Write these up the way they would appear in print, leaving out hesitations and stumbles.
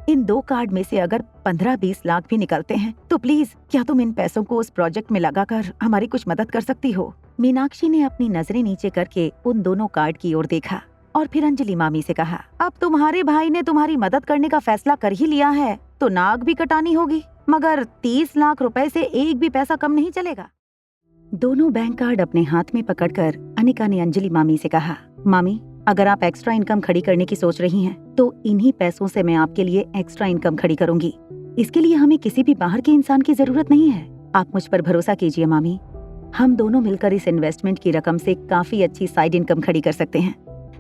इन 2 card में से अगर 15-20 लाख भी निकलते हैं तो प्लीज क्या तुम इन पैसों को उस प्रोजेक्ट में लगाकर हमारी कुछ मदद कर सकती हो? मीनाक्षी ने अपनी नजरें नीचे करके उन दोनों कार्ड की ओर देखा और फिर अंजलि मामी से कहा, अब तुम्हारे भाई ने तुम्हारी मदद करने का फैसला कर ही लिया है तो नाक भी कटानी होगी, मगर 30 लाख रुपए से एक भी पैसा कम नहीं चलेगा। दोनों बैंक कार्ड अपने हाथ में पकड़कर अनिका ने अंजलि मामी से कहा, मामी अगर आप एक्स्ट्रा इनकम खड़ी करने की सोच रही हैं तो इन्हीं पैसों से मैं आपके लिए एक्स्ट्रा इनकम खड़ी करूंगी। इसके लिए हमें किसी भी बाहर के इंसान की जरूरत नहीं है। आप मुझ पर भरोसा कीजिए मामी, हम दोनों मिलकर इस इन्वेस्टमेंट की रकम से काफी अच्छी साइड इनकम खड़ी कर सकते हैं।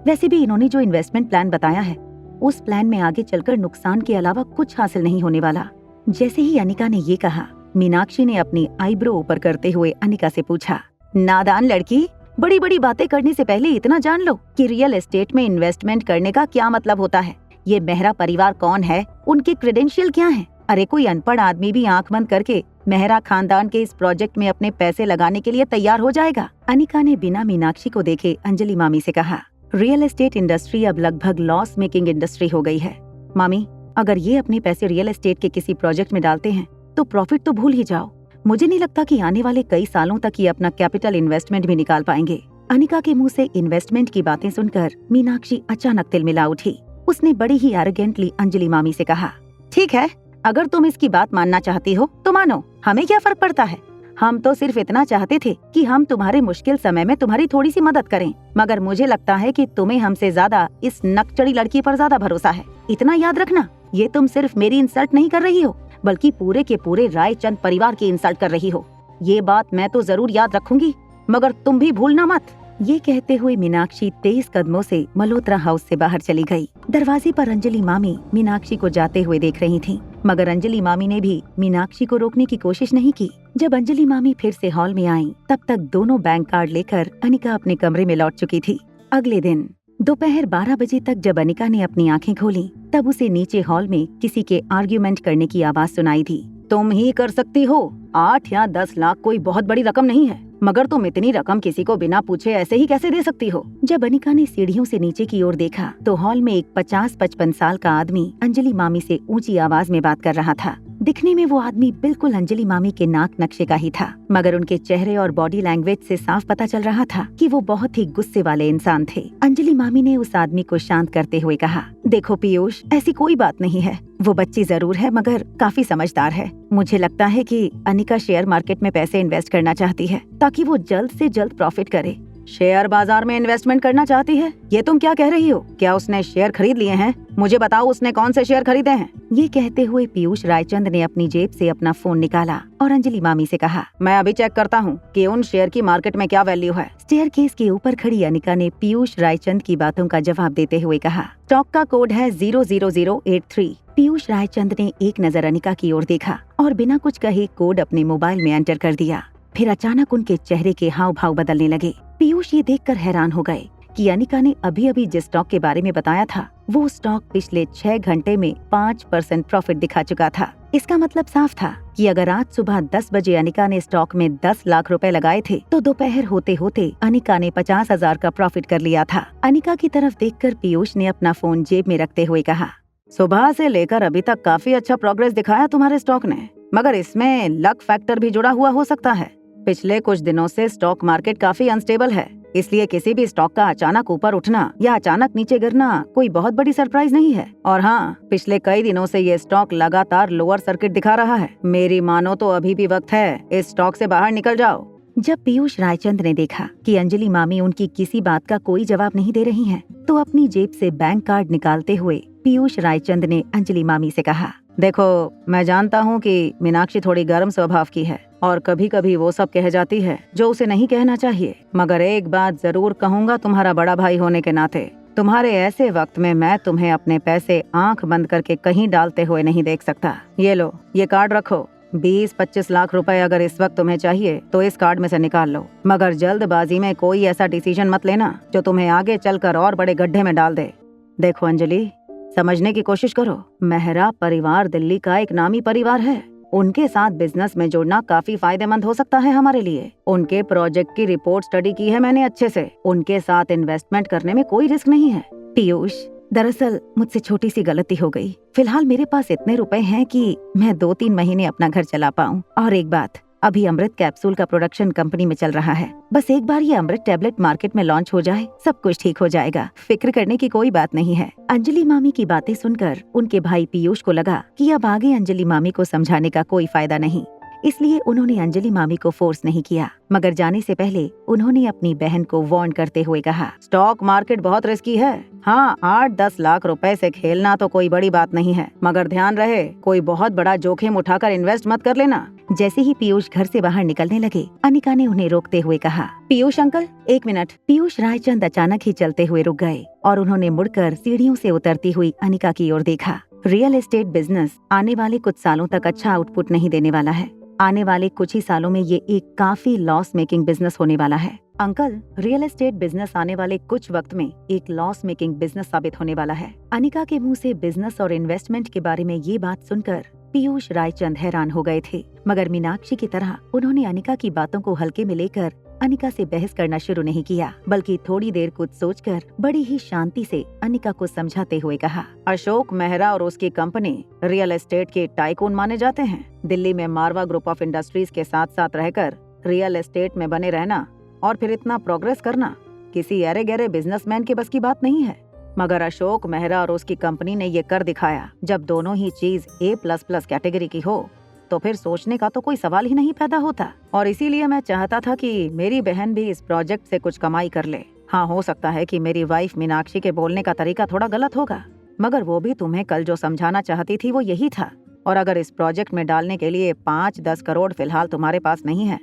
वैसे भी इन्होंने जो इन्वेस्टमेंट प्लान बताया है उस प्लान में आगे चलकर नुकसान के अलावा कुछ हासिल नहीं होने वाला। जैसे ही अनिका ने ये कहा, मीनाक्षी ने अपनी आईब्रो ऊपर करते हुए अनिका से पूछा, नादान लड़की, बड़ी बड़ी बातें करने से पहले इतना जान लो कि रियल एस्टेट में इन्वेस्टमेंट करने का क्या मतलब होता है। ये मेहरा परिवार कौन है, उनके क्रेडेंशियल क्या हैं? अरे कोई अनपढ़ आदमी भी आंख बंद करके मेहरा खानदान के इस प्रोजेक्ट में अपने पैसे लगाने के लिए तैयार हो जाएगा। अनिका ने बिना मीनाक्षी को देखे अंजलि मामी से कहा, रियल एस्टेट इंडस्ट्री अब लगभग लॉस मेकिंग इंडस्ट्री हो गई है। मामी अगर ये अपने पैसे रियल एस्टेट के किसी प्रोजेक्ट में डालते हैं तो प्रॉफिट तो भूल ही जाओ। मुझे नहीं लगता कि आने वाले कई सालों तक ये अपना कैपिटल इन्वेस्टमेंट भी निकाल पाएंगे। अनिका के मुंह से इन्वेस्टमेंट की बातें सुनकर मीनाक्षी अचानक तिलमिला उठी। उसने बड़ी ही एरोगेंटली अंजलि मामी से कहा, ठीक है, अगर तुम इसकी बात मानना चाहती हो तो मानो, हमें क्या फर्क पड़ता है। हम तो सिर्फ इतना चाहते थे कि हम तुम्हारे मुश्किल समय में तुम्हारी थोड़ी सी मदद करें, मगर मुझे लगता है कि तुम्हें हमसे ज्यादा इस नकचड़ी लड़की पर ज्यादा भरोसा है। इतना याद रखना, ये तुम सिर्फ मेरी इंसल्ट नहीं कर रही हो बल्कि पूरे के पूरे रायचंद परिवार की इंसल्ट कर रही हो। ये बात मैं तो जरूर याद रखूंगी, मगर तुम भी भूलना मत। ये कहते हुए मीनाक्षी तेज कदमों से मल्होत्रा हाउस से बाहर चली गई। दरवाजे पर अंजलि मामी मीनाक्षी को जाते हुए देख रही थीं, मगर अंजलि मामी ने भी मीनाक्षी को रोकने की कोशिश नहीं की। जब अंजलि मामी फिर से हॉल में आईं, तब तक दोनों बैंक कार्ड लेकर अनिका अपने कमरे में लौट चुकी थी। अगले दिन दोपहर 12 बजे तक जब अनिका ने अपनी आंखें खोली तब उसे नीचे हॉल में किसी के आर्ग्यूमेंट करने की आवाज सुनाई दी। तुम ही कर सकती हो, 8 या 10 लाख कोई बहुत बड़ी रकम नहीं है, मगर तुम इतनी रकम किसी को बिना पूछे ऐसे ही कैसे दे सकती हो? जब अनिका ने सीढ़ियों से नीचे की ओर देखा तो हॉल में एक 50-55 साल का आदमी अंजलि मामी से ऊंची आवाज में बात कर रहा था। दिखने में वो आदमी बिल्कुल अंजलि मामी के नाक नक्शे का ही था, मगर उनके चेहरे और बॉडी लैंग्वेज से साफ पता चल रहा था कि वो बहुत ही गुस्से वाले इंसान थे। अंजलि मामी ने उस आदमी को शांत करते हुए कहा, देखो पीयूष, ऐसी कोई बात नहीं है। वो बच्ची जरूर है मगर काफी समझदार है। मुझे लगता है कि अनिका शेयर मार्केट में पैसे इन्वेस्ट करना चाहती है ताकि वो जल्द से जल्द प्रॉफिट करे। शेयर बाजार में इन्वेस्टमेंट करना चाहती है? ये तुम क्या कह रही हो? क्या उसने शेयर खरीद लिए हैं? मुझे बताओ उसने कौन से शेयर खरीदे हैं? ये कहते हुए पीयूष रायचंद ने अपनी जेब से अपना फोन निकाला और अंजलि मामी से कहा, मैं अभी चेक करता हूँ कि उन शेयर की मार्केट में क्या वैल्यू है। स्टेयरकेस के ऊपर खड़ी अनिका ने पीयूष रायचंद की बातों का जवाब देते हुए कहा, स्टॉक का कोड है 00083। पीयूष रायचंद ने एक नजर अनिका की ओर देखा और बिना कुछ कहे कोड अपने मोबाइल में एंटर कर दिया। फिर अचानक उनके चेहरे के हाव भाव बदलने लगे। पीयूष ये देखकर हैरान हो गए कि अनिका ने अभी अभी जिस स्टॉक के बारे में बताया था वो स्टॉक पिछले 6 घंटे में 5% प्रॉफिट दिखा चुका था। इसका मतलब साफ था कि अगर आज सुबह 10 बजे अनिका ने स्टॉक में 10 लाख रुपए लगाए थे तो दोपहर होते होते अनिका ने 50,000 का प्रॉफिट कर लिया था। अनिका की तरफ देखकर पीयूष ने अपना फोन जेब में रखते हुए कहा, सुबह से लेकर अभी तक काफी अच्छा प्रोग्रेस दिखाया तुम्हारे स्टॉक ने, मगर इसमें लक फैक्टर भी जुड़ा हुआ हो सकता है। पिछले कुछ दिनों से स्टॉक मार्केट काफी अनस्टेबल है, इसलिए किसी भी स्टॉक का अचानक ऊपर उठना या अचानक नीचे गिरना कोई बहुत बड़ी सरप्राइज नहीं है। और हाँ, पिछले कई दिनों से ये स्टॉक लगातार लोअर सर्किट दिखा रहा है। मेरी मानो तो अभी भी वक्त है, इस स्टॉक से बाहर निकल जाओ। जब पीयूष रायचंद ने देखा कि अंजलि मामी उनकी किसी बात का कोई जवाब नहीं दे रही हैं, तो अपनी जेब से बैंक कार्ड निकालते हुए पीयूष रायचंद ने अंजलि मामी से कहा, देखो, मैं जानता हूँ कि मीनाक्षी थोड़ी गर्म स्वभाव की है और कभी कभी वो सब कह जाती है जो उसे नहीं कहना चाहिए, मगर एक बात जरूर कहूँगा तुम्हारा बड़ा भाई होने के नाते, तुम्हारे ऐसे वक्त में मैं तुम्हें अपने पैसे आंख बंद करके कहीं डालते हुए नहीं देख सकता। ये लो, ये कार्ड रखो। 20-25 लाख रुपए अगर इस वक्त तुम्हें चाहिए तो इस कार्ड में से निकाल लो, मगर जल्दबाजी में कोई ऐसा डिसीजन मत लेना जो तुम्हें आगे चलकर और बड़े गड्ढे में डाल दे। देखो अंजलि, समझने की कोशिश करो, मेहरा परिवार दिल्ली का एक नामी परिवार है। उनके साथ बिजनेस में जुड़ना काफी फायदेमंद हो सकता है हमारे लिए। उनके प्रोजेक्ट की रिपोर्ट स्टडी की है मैंने अच्छे से। उनके साथ इन्वेस्टमेंट करने में कोई रिस्क नहीं है। पीयूष, दरअसल मुझसे छोटी सी गलती हो गई। फिलहाल मेरे पास इतने रुपए हैं कि मैं 2-3 महीने अपना घर चला पाऊँ। और एक बात, अभी अमृत कैप्सूल का प्रोडक्शन कंपनी में चल रहा है। बस एक बार ये अमृत टैबलेट मार्केट में लॉन्च हो जाए, सब कुछ ठीक हो जाएगा। फिक्र करने की कोई बात नहीं है। अंजलि मामी की बातें सुनकर उनके भाई पीयूष को लगा कि अब आगे अंजलि मामी को समझाने का कोई फायदा नहीं, इसलिए उन्होंने अंजलि मामी को फोर्स नहीं किया। मगर जाने से पहले उन्होंने अपनी बहन को वार्न करते हुए कहा, स्टॉक मार्केट बहुत रिस्की है। हाँ, 8-10 लाख रुपए से खेलना तो कोई बड़ी बात नहीं है, मगर ध्यान रहे कोई बहुत बड़ा जोखिम उठाकर इन्वेस्ट मत कर लेना। जैसे ही पीयूष घर से बाहर निकलने लगे, अनिका ने उन्हें रोकते हुए कहा, पीयूष अंकल 1 मिनट। पीयूष रायचंद अचानक ही चलते हुए रुक गए और उन्होंने मुड़कर सीढ़ियों से उतरती हुई अनिका की ओर देखा। रियल एस्टेट बिजनेस आने वाले कुछ सालों तक अच्छा आउटपुट नहीं देने वाला है। आने वाले कुछ ही सालों में ये एक काफी लॉस मेकिंग बिजनेस होने वाला है। अंकल, रियल एस्टेट बिजनेस आने वाले कुछ वक्त में एक लॉस मेकिंग बिजनेस साबित होने वाला है। अनिका के मुंह से बिजनेस और इन्वेस्टमेंट के बारे में ये बात सुनकर पीयूष रायचंद हैरान हो गए थे, मगर मीनाक्षी की तरह उन्होंने अनिका की बातों को हल्के में लेकर अनिका से बहस करना शुरू नहीं किया, बल्कि थोड़ी देर कुछ सोचकर बड़ी ही शांति से अनिका को समझाते हुए कहा, अशोक मेहरा और उसकी कंपनी रियल एस्टेट के टाइकून माने जाते हैं। दिल्ली में मारवा ग्रुप ऑफ इंडस्ट्रीज के साथ साथ रहकर रियल एस्टेट में बने रहना और फिर इतना प्रोग्रेस करना किसी अरे गहरे बिजनेसमैन के बस की बात नहीं है। मगर अशोक मेहरा और उसकी कंपनी ने ये कर दिखाया। जब दोनों ही चीज A++ कैटेगरी की हो तो फिर सोचने का तो कोई सवाल ही नहीं पैदा होता। और इसीलिए मैं चाहता था कि मेरी बहन भी इस प्रोजेक्ट से कुछ कमाई कर ले। हाँ, हो सकता है कि मेरी वाइफ मीनाक्षी के बोलने का तरीका थोड़ा गलत होगा, मगर वो भी तुम्हें कल जो समझाना चाहती थी वो यही था। और अगर इस प्रोजेक्ट में डालने के लिए 5-10 करोड़ फिलहाल तुम्हारे पास नहीं है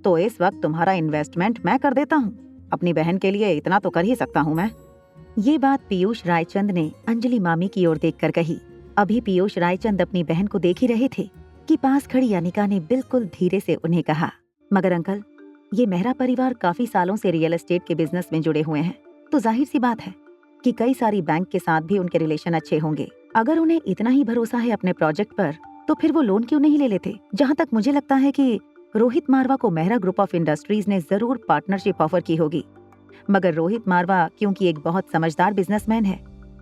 तो इस वक्त तुम्हारा इन्वेस्टमेंट मैं कर देता हूँ। अपनी बहन के लिए इतना तो कर ही सकता हूँ मैं। ये बात पीयूष रायचंद ने अंजलि मामी की ओर देखकर कही। अभी पीयूष रायचंद अपनी बहन को देख ही रहे थे कि पास खड़ी अनिका ने बिल्कुल धीरे से उन्हें कहा, मगर अंकल, ये मेहरा परिवार काफी सालों से रियल एस्टेट के बिजनेस में जुड़े हुए हैं, तो जाहिर सी बात है कि कई सारी बैंक के साथ भी उनके रिलेशन अच्छे होंगे। अगर उन्हें इतना ही भरोसा है अपने प्रोजेक्ट पर तो फिर वो लोन क्यों नहीं ले लेते। जहाँ तक मुझे लगता है कि रोहित मारवा को मेहरा ग्रुप ऑफ इंडस्ट्रीज ने जरूर पार्टनरशिप ऑफर की होगी, मगर रोहित मारवा क्योंकि एक बहुत समझदार बिजनेसमैन है,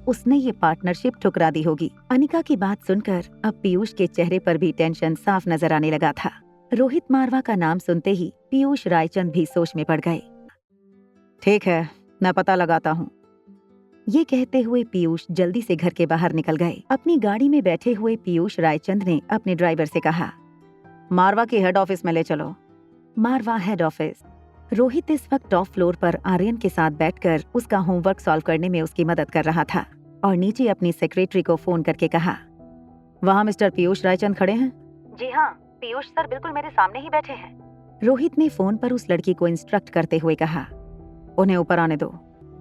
उसने ये पार्टनरशिप ठुकरा दी होगी। अनिका की बात सुनकर अब पीयूष के चेहरे पर भी टेंशन साफ नजर आने लगा था। रोहित मारवा का नाम सुनते ही पीयूष रायचंद भी सोच में पड़ गए। ठीक है, मैं पता लगाता हूँ। ये कहते हुए पीयूष जल्दी से घर के बाहर निकल गए। अपनी गाड़ी में बैठे हुए पीयूष रायचंद ने अपने ड्राइवर से कहा, मारवा की हेड ऑफिस में ले चलो। मारवा हेड ऑफिस। रोहित इस वक्त टॉप फ्लोर पर आर्यन के साथ बैठकर उसका होमवर्क सॉल्व करने में उसकी मदद कर रहा था और नीचे अपनी सेक्रेटरी को फोन करके कहा, वहाँ मिस्टर पीयूष रायचंद खड़े हैं? जी हाँ, पीयूष सर बिल्कुल मेरे सामने ही बैठे हैं। रोहित ने फोन पर उस लड़की को इंस्ट्रक्ट करते हुए कहा, उन्हें ऊपर आने दो।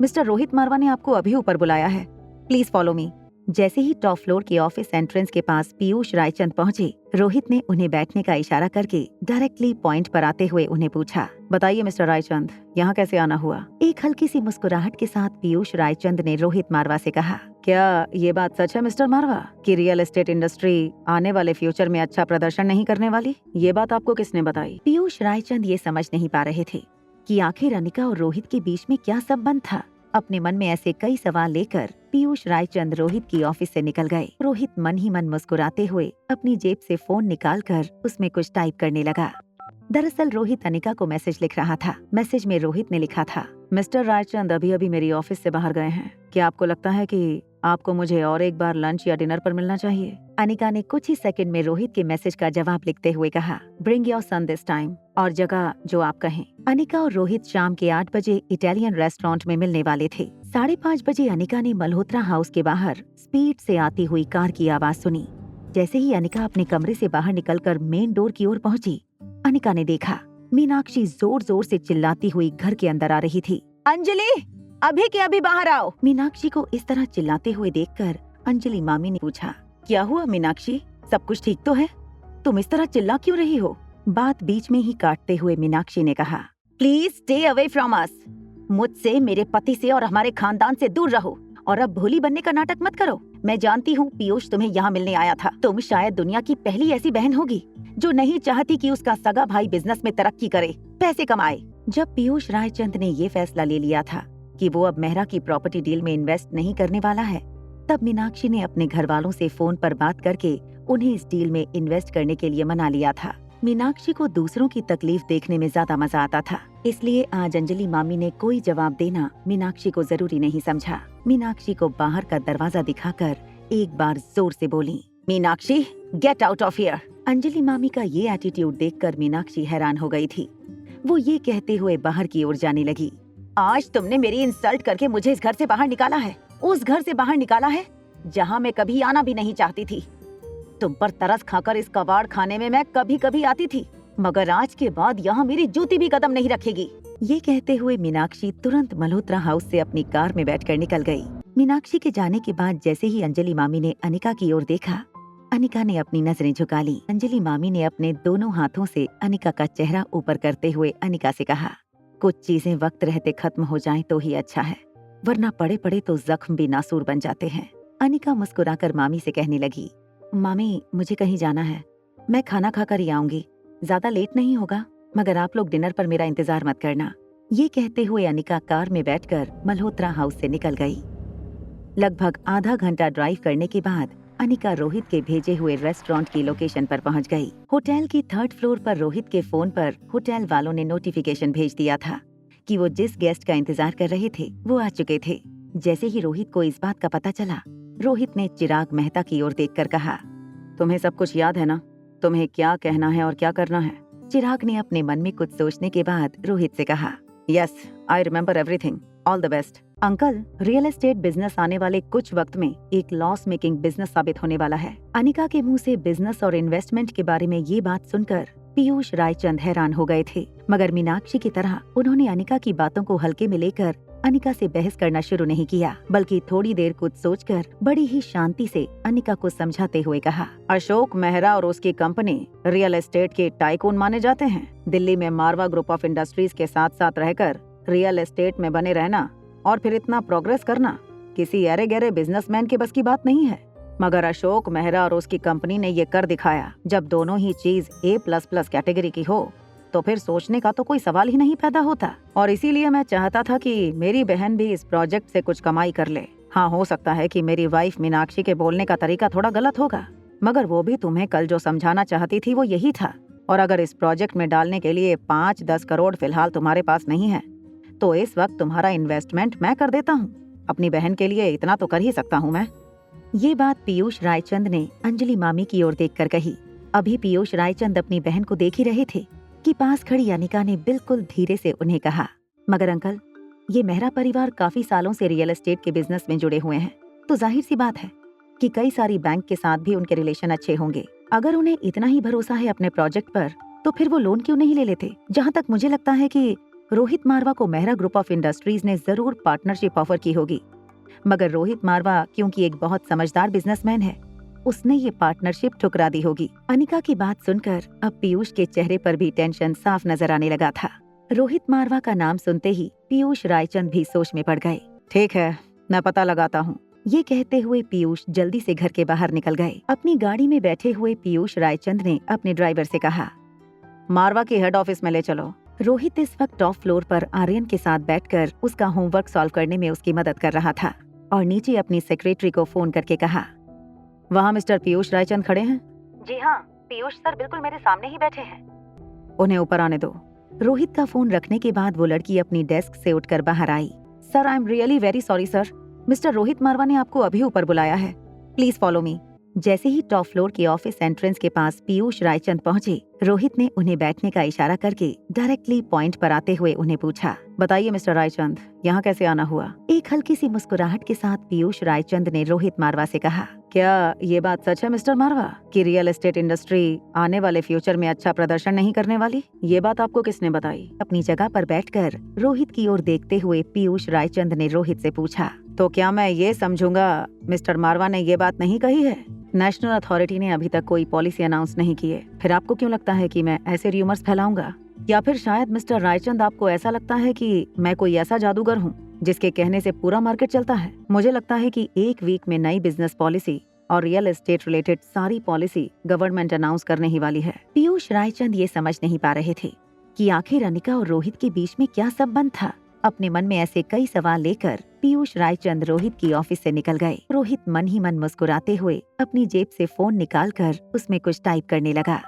मिस्टर रोहित मारवा ने आपको अभी ऊपर बुलाया है, प्लीज फॉलो मी। जैसे ही टॉप फ्लोर के ऑफिस एंट्रेंस के पास पीयूष रायचंद पहुंचे, रोहित ने उन्हें बैठने का इशारा करके डायरेक्टली पॉइंट पर आते हुए उन्हें पूछा, बताइए मिस्टर रायचंद, यहाँ कैसे आना हुआ? एक हल्की सी मुस्कुराहट के साथ पीयूष रायचंद ने रोहित मारवा से कहा, क्या ये बात सच है मिस्टर मारवा कि रियल एस्टेट इंडस्ट्री आने वाले फ्यूचर में अच्छा प्रदर्शन नहीं करने वाली? ये बात आपको किसने बताई? पीयूष रायचंद ये समझ नहीं पा रहे थे कि आखिर अनिका और रोहित के बीच में क्या संबंध था। अपने मन में ऐसे कई सवाल लेकर पीयूष रायचंद रोहित की ऑफिस से निकल गए। रोहित मन ही मन मुस्कुराते हुए अपनी जेब से फोन निकालकर उसमें कुछ टाइप करने लगा। दरअसल रोहित अनिका को मैसेज लिख रहा था। मैसेज में रोहित ने लिखा था, मिस्टर रायचंद अभी अभी मेरी ऑफिस से बाहर गए हैं। क्या आपको लगता है कि आपको मुझे और एक बार लंच या डिनर पर मिलना चाहिए? अनिका ने कुछ ही सेकंड में रोहित के मैसेज का जवाब लिखते हुए कहा, bring your son this time, और जगह जो आप कहें। अनिका और रोहित शाम के 8 बजे इटालियन रेस्टोरेंट में मिलने वाले थे। 5:30 बजे अनिका ने मल्होत्रा हाउस के बाहर स्पीड से आती हुई कार की आवाज सुनी। जैसे ही अनिका अपने कमरे से बाहर निकलकर मेन डोर की ओर पहुंची, अनिका ने देखा मीनाक्षी जोर जोर से चिल्लाती हुई घर के अंदर आ रही थी। अंजलि, अभी के अभी बाहर आओ। मीनाक्षी को इस तरह चिल्लाते हुए देखकर अंजलि मामी ने पूछा, क्या हुआ मीनाक्षी, सब कुछ ठीक तो है? तुम इस तरह चिल्ला क्यों रही हो? बात बीच में ही काटते हुए मीनाक्षी ने कहा, please stay away from us. मुझसे, मेरे पति से और हमारे खानदान से दूर रहो और अब भोली बनने का नाटक मत करो। मैं जानती हूँ पीयूष तुम्हें यहाँ मिलने आया था। तुम शायद दुनिया की पहली ऐसी बहन होगी जो नहीं चाहती कि उसका सगा भाई बिजनेस में तरक्की करे, पैसे कमाए। जब पीयूष रायचंद ने ये फैसला ले लिया था कि वो अब मेहरा की प्रॉपर्टी डील में इन्वेस्ट नहीं करने वाला है, तब मीनाक्षी ने अपने घर वालों से फोन पर बात करके उन्हें इस डील में इन्वेस्ट करने के लिए मना लिया था। मीनाक्षी को दूसरों की तकलीफ देखने में ज्यादा मजा आता था, इसलिए आज अंजलि मामी ने कोई जवाब देना मीनाक्षी को जरूरी नहीं समझा। मीनाक्षी को बाहर का दरवाजा दिखाकर एक बार जोर से बोली, Meenakshi get out of here. Anjali मामी का ये एटीट्यूड देखकर मीनाक्षी हैरान हो गई थी। वो ये कहते हुए बाहर की ओर जाने लगी, आज तुमने मेरी इंसल्ट करके मुझे इस घर से बाहर निकाला है, उस घर से बाहर निकाला है जहाँ मैं कभी आना भी नहीं चाहती थी। तुम पर तरस खाकर इस कबाड़ खाने में मैं कभी कभी आती थी, मगर आज के बाद यहाँ मेरी जूती भी कदम नहीं रखेगी। ये कहते हुए मीनाक्षी तुरंत मल्होत्रा हाउस से अपनी कार में बैठकर निकल गई। मीनाक्षी के जाने के बाद जैसे ही अंजलि मामी ने अनिका की ओर देखा, अनिका ने अपनी नजरें झुका ली। अंजलि मामी ने अपने दोनों हाथों से अनिका का चेहरा ऊपर करते हुए अनिका से कहा, कुछ चीजें वक्त रहते खत्म हो जाएं तो ही अच्छा है, वरना पड़े पड़े तो जख्म भी नासूर बन जाते हैं। अनिका मुस्कुराकर मामी से कहने लगी, मामी मुझे कहीं जाना है, मैं खाना खाकर ही आऊंगी, ज्यादा लेट नहीं होगा, मगर आप लोग डिनर पर मेरा इंतजार मत करना। ये कहते हुए अनिका कार में बैठकर मल्होत्रा हाउस से निकल गई। लगभग आधा घंटा ड्राइव करने के बाद अनिका रोहित के भेजे हुए रेस्टोरेंट की लोकेशन पर पहुंच गई। होटल की 3rd फ्लोर पर रोहित के फोन पर होटल वालों ने नोटिफिकेशन भेज दिया था कि वो जिस गेस्ट का इंतजार कर रहे थे वो आ चुके थे। जैसे ही रोहित को इस बात का पता चला, रोहित ने चिराग मेहता की ओर देखकर कहा, तुम्हें सब कुछ याद है ना, तुम्हें क्या कहना है और क्या करना है? चिराग ने अपने मन में कुछ सोचने के बाद रोहित से कहा, yes I remember everything, all the best. Uncle, real estate business आने वाले कुछ वक्त में एक लॉस मेकिंग बिजनेस साबित होने वाला है। अनिका के मुंह से बिजनेस और इन्वेस्टमेंट के बारे में ये बात सुनकर पीयूष रायचंद हैरान हो गए थे, मगर मीनाक्षी की तरह उन्होंने अनिका की बातों को हल्के में लेकर अनिका से बहस करना शुरू नहीं किया, बल्कि थोड़ी देर कुछ सोचकर बड़ी ही शांति से अनिका को समझाते हुए कहा, अशोक मेहरा और उसकी कंपनी रियल एस्टेट के टाइकून माने जाते हैं। दिल्ली में मारवा ग्रुप ऑफ इंडस्ट्रीज के साथ साथ रहकर रियल एस्टेट में बने रहना और फिर इतना प्रोग्रेस करना किसी अरे गहरे बिजनेसमैन के बस की बात नहीं है, मगर अशोक मेहरा और उसकी कंपनी ने ये कर दिखाया। जब दोनों ही चीज A++ कैटेगरी की हो तो फिर सोचने का तो कोई सवाल ही नहीं पैदा होता, और इसीलिए मैं चाहता था कि मेरी बहन भी इस प्रोजेक्ट से कुछ कमाई कर ले। हाँ, हो सकता है कि मेरी वाइफ मीनाक्षी के बोलने का तरीका थोड़ा गलत होगा, मगर वो भी तुम्हें कल जो समझाना चाहती थी वो यही था। और अगर इस प्रोजेक्ट में डालने के लिए 5-10 करोड़ फिलहाल तुम्हारे पास नहीं है तो इस वक्त तुम्हारा इन्वेस्टमेंट मैं कर देता हूँ। अपनी बहन के लिए इतना तो कर ही सकता हूँ मैं। ये बात पीयूष रायचंद ने अंजलि मामी की ओर देखकर कही। अभी पीयूष रायचंद अपनी बहन को देख ही रहे थे कि पास खड़ी अनिका ने बिल्कुल धीरे से उन्हें कहा, मगर अंकल, ये मेहरा परिवार काफी सालों से रियल एस्टेट के बिजनेस में जुड़े हुए हैं, तो जाहिर सी बात है कि कई सारी बैंक के साथ भी उनके रिलेशन अच्छे होंगे। अगर उन्हें इतना ही भरोसा है अपने प्रोजेक्ट पर तो फिर वो लोन क्यों नहीं ले लेते? जहाँ तक मुझे लगता है कि रोहित मारवा को मेहरा ग्रुप ऑफ इंडस्ट्रीज ने जरूर पार्टनरशिप ऑफर की होगी, मगर रोहित मारवा क्योंकि एक बहुत समझदार बिजनेसमैन है, उसने ये पार्टनरशिप ठुकरा दी होगी। अनिका की बात सुनकर अब पीयूष के चेहरे पर भी टेंशन साफ नजर आने लगा था। रोहित मारवा का नाम सुनते ही पीयूष रायचंद भी सोच में पड़ गए। ठीक है, मैं पता लगाता हूँ। ये कहते हुए पीयूष जल्दी से घर के बाहर निकल गए। अपनी गाड़ी में बैठे हुए पीयूष रायचंद ने अपने ड्राइवर से कहा, मारवा की हेड ऑफिस में ले चलो। रोहित इस वक्त टॉप फ्लोर पर आर्यन के साथ बैठकर उसका होमवर्क सॉल्व करने में उसकी मदद कर रहा था और नीचे अपनी सेक्रेटरी को फोन करके कहा, वहाँ मिस्टर पीयूष रायचंद खड़े हैं? जी हाँ, पीयूष सर बिल्कुल मेरे सामने ही बैठे हैं। उन्हें ऊपर आने दो। रोहित का फोन रखने के बाद वो लड़की अपनी डेस्क से उठकर बाहर आई। Sir, I am really very sorry sir, mister Rohit Marwah ने आपको अभी ऊपर बुलाया है, प्लीज फॉलो मी। जैसे ही टॉप फ्लोर के ऑफिस एंट्रेंस के पास पीयूष रायचंद पहुंचे, रोहित ने उन्हें बैठने का इशारा करके डायरेक्टली पॉइंट पर आते हुए उन्हें पूछा, बताइए मिस्टर रायचंद, यहाँ कैसे आना हुआ? एक हल्की सी मुस्कुराहट के साथ पीयूष रायचंद ने रोहित मारवा से कहा, क्या ये बात सच है मिस्टर मारवा कि रियल एस्टेट इंडस्ट्री आने वाले फ्यूचर में अच्छा प्रदर्शन नहीं करने वाली? ये बात आपको किसने बताई? अपनी जगह पर बैठकर रोहित की ओर देखते हुए पीयूष रायचंद ने रोहित से पूछा, तो क्या मैं ये समझूंगा मिस्टर मारवा ने ये बात नहीं कही है? नेशनल अथॉरिटी ने अभी तक कोई पॉलिसी अनाउंस नहीं की है, फिर आपको क्यों लगता है कि मैं ऐसे र्यूमर्स फैलाऊंगा? या फिर शायद मिस्टर रायचंद आपको ऐसा लगता है कि मैं कोई ऐसा जादूगर हूँ जिसके कहने से पूरा मार्केट चलता है? मुझे लगता है कि एक वीक में नई बिजनेस पॉलिसी और रियल एस्टेट रिलेटेड सारी पॉलिसी गवर्नमेंट अनाउंस करने ही वाली है। पीयूष रायचंद ये समझ नहीं पा रहे थे कि आखिर अनिका और रोहित के बीच में क्या संबंध था अपने मन में ऐसे कई सवाल लेकर पीयूष रायचंद रोहित की ऑफिस से निकल गए। रोहित मन ही मन मुस्कुराते हुए अपनी जेब से फोन निकालकर उसमें कुछ टाइप करने लगा।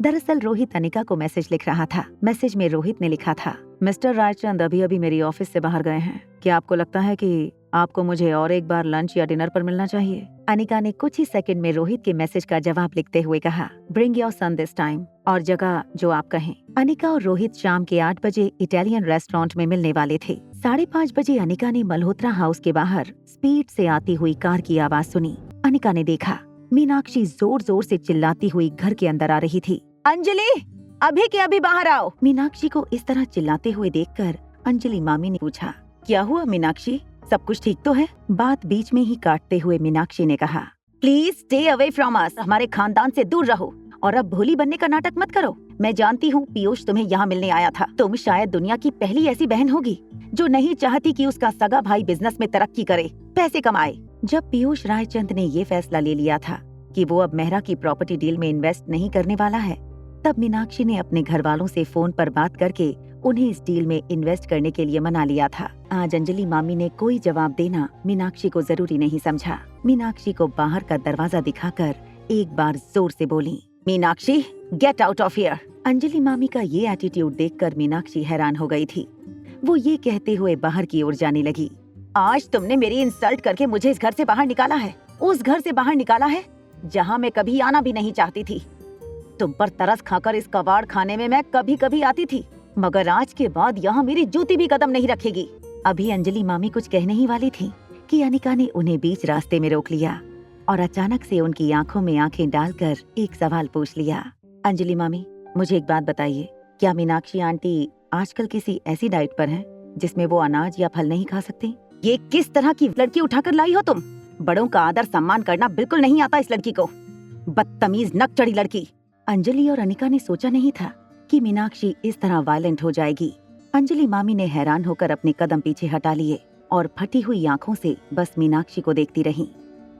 दरअसल रोहित अनिका को मैसेज लिख रहा था। मैसेज में रोहित ने लिखा था, मिस्टर रायचंद अभी अभी मेरी ऑफिस से बाहर गए हैं। क्या आपको लगता है कि आपको मुझे और एक बार लंच या डिनर पर मिलना चाहिए? अनिका ने कुछ ही सेकंड में रोहित के मैसेज का जवाब लिखते हुए कहा, bring your son this time, और जगह जो आप कहें। अनिका और रोहित शाम के 8 बजे इटालियन रेस्टोरेंट में मिलने वाले थे। 5:30 बजे अनिका ने मल्होत्रा हाउस के बाहर स्पीड से आती हुई कार की आवाज सुनी। अनिका ने देखा मीनाक्षी जोर जोर से चिल्लाती हुई घर के अंदर आ रही थी। अंजलि, अभी के अभी बाहर आओ। मीनाक्षी को इस तरह चिल्लाते हुए देखकर अंजलि मामी ने पूछा, क्या हुआ मीनाक्षी, सब कुछ ठीक तो है? बात बीच में ही काटते हुए मीनाक्षी ने कहा, please stay away from us, हमारे खानदान से दूर रहो और अब भोली बनने का नाटक मत करो। मैं जानती हूँ पीयूष तुम्हें यहाँ मिलने आया था। तुम शायद दुनिया की पहली ऐसी बहन होगी जो नहीं चाहती कि उसका सगा भाई बिजनेस में तरक्की करे, पैसे कमाए। जब पीयूष रायचंद ने ये फैसला ले लिया था कि वो अब मेहरा की प्रॉपर्टी डील में इन्वेस्ट नहीं करने वाला है, तब मीनाक्षी ने अपने घर वालों से फोन पर बात करके उन्हें इस डील में इन्वेस्ट करने के लिए मना लिया था। आज अंजलि मामी ने कोई जवाब देना मीनाक्षी को जरूरी नहीं समझा। मीनाक्षी को बाहर का दरवाजा दिखाकर एक बार जोर से बोली, Meenakshi get out of here. Anjali मामी का ये एटीट्यूड देखकर मीनाक्षी हैरान हो गई थी। वो ये कहते हुए बाहर की ओर जाने लगी, आज तुमने मेरी इंसल्ट करके मुझे इस घर से बाहर निकाला है, उस घर से बाहर निकाला है जहाँ मैं कभी आना भी नहीं चाहती थी। तुम पर तरस खाकर इस कबाड़ खाने में मैं कभी कभी आती थी, मगर आज के बाद यहाँ मेरी जूती भी कदम नहीं रखेगी। अभी अंजलि मामी कुछ कहने ही वाली थी कि अनिका ने उन्हें बीच रास्ते में रोक लिया और अचानक से उनकी आंखों में आंखें डालकर एक सवाल पूछ लिया, अंजलि मामी मुझे एक बात बताइए, क्या मीनाक्षी आंटी आजकल किसी ऐसी डाइट पर हैं जिसमें वो अनाज या फल नहीं खा सकती? ये किस तरह की लड़की उठाकर लाई हो तुम? बड़ों का आदर सम्मान करना बिल्कुल नहीं आता इस लड़की को, बदतमीज नकचढ़ी लड़की। अंजलि और अनिका ने सोचा नहीं था कि मीनाक्षी इस तरह वायलेंट हो जाएगी। अंजलि मामी ने हैरान होकर अपने कदम पीछे हटा लिए और फटी हुई आंखों से बस मीनाक्षी को देखती रही।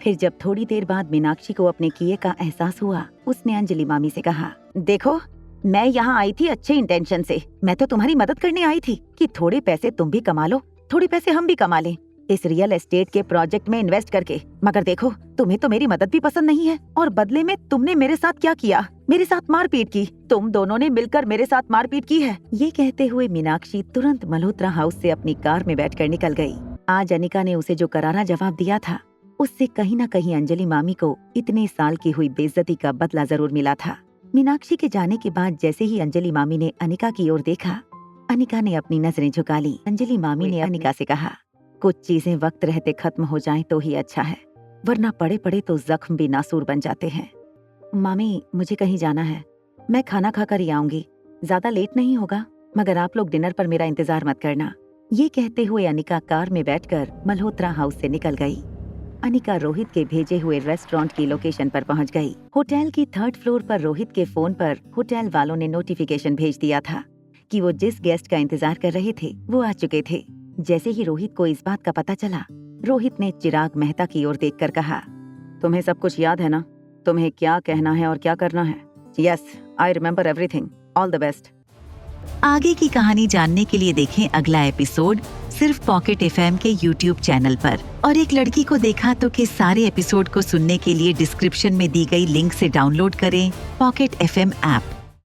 फिर जब थोड़ी देर बाद मीनाक्षी को अपने किए का एहसास हुआ, उसने अंजलि मामी से कहा, देखो मैं यहाँ आई थी अच्छे इंटेंशन से, मैं तो तुम्हारी मदद करने आई थी कि थोड़े पैसे तुम भी कमा लो, थोड़े पैसे हम भी कमा लें इस रियल एस्टेट के प्रोजेक्ट में इन्वेस्ट करके। मगर देखो तुम्हें तो मेरी मदद भी पसंद नहीं है और बदले में तुमने मेरे साथ क्या किया, मेरे साथ मारपीट की। तुम दोनों ने मिलकर मेरे साथ मारपीट की है। ये कहते हुए मीनाक्षी तुरंत मल्होत्रा हाउस से अपनी कार में बैठकर निकल गई। आज अनिका ने उसे जो करारा जवाब दिया था, उससे कहीं न कहीं अंजलि मामी को इतने साल की हुई बेइज्जती का बदला जरूर मिला था। मीनाक्षी के जाने के बाद जैसे ही अंजलि मामी ने अनिका की ओर देखा, अनिका ने अपनी नजरें झुका ली। अंजलि मामी ने अनिका से कहा, कुछ चीजें वक्त रहते खत्म हो जाएं तो ही अच्छा है, वरना पड़े पड़े तो जख्म भी नासूर बन जाते हैं। मामी मुझे कहीं जाना है, मैं खाना खाकर ही आऊंगी, ज्यादा लेट नहीं होगा, मगर आप लोग डिनर पर मेरा इंतजार मत करना। ये कहते हुए अनिका कार में बैठकर मल्होत्रा हाउस से निकल गई। अनिका रोहित के भेजे हुए रेस्टोरेंट की लोकेशन पर पहुंच गई। होटल की 3rd फ्लोर पर रोहित के फोन पर होटल वालों ने नोटिफिकेशन भेज दिया था कि वो जिस गेस्ट का इंतजार कर रहे थे वो आ चुके थे। जैसे ही रोहित को इस बात का पता चला, रोहित ने चिराग मेहता की ओर देखकर कहा, तुम्हें सब कुछ याद है ना, तुम्हें क्या कहना है और क्या करना है? Yes, I remember everything, all the best. आगे की कहानी जानने के लिए देखें अगला एपिसोड सिर्फ पॉकेट FM के YouTube चैनल पर। और एक लड़की को देखा तो के सारे एपिसोड को सुनने के लिए डिस्क्रिप्शन में दी गई लिंक से डाउनलोड करें पॉकेट FM ऐप।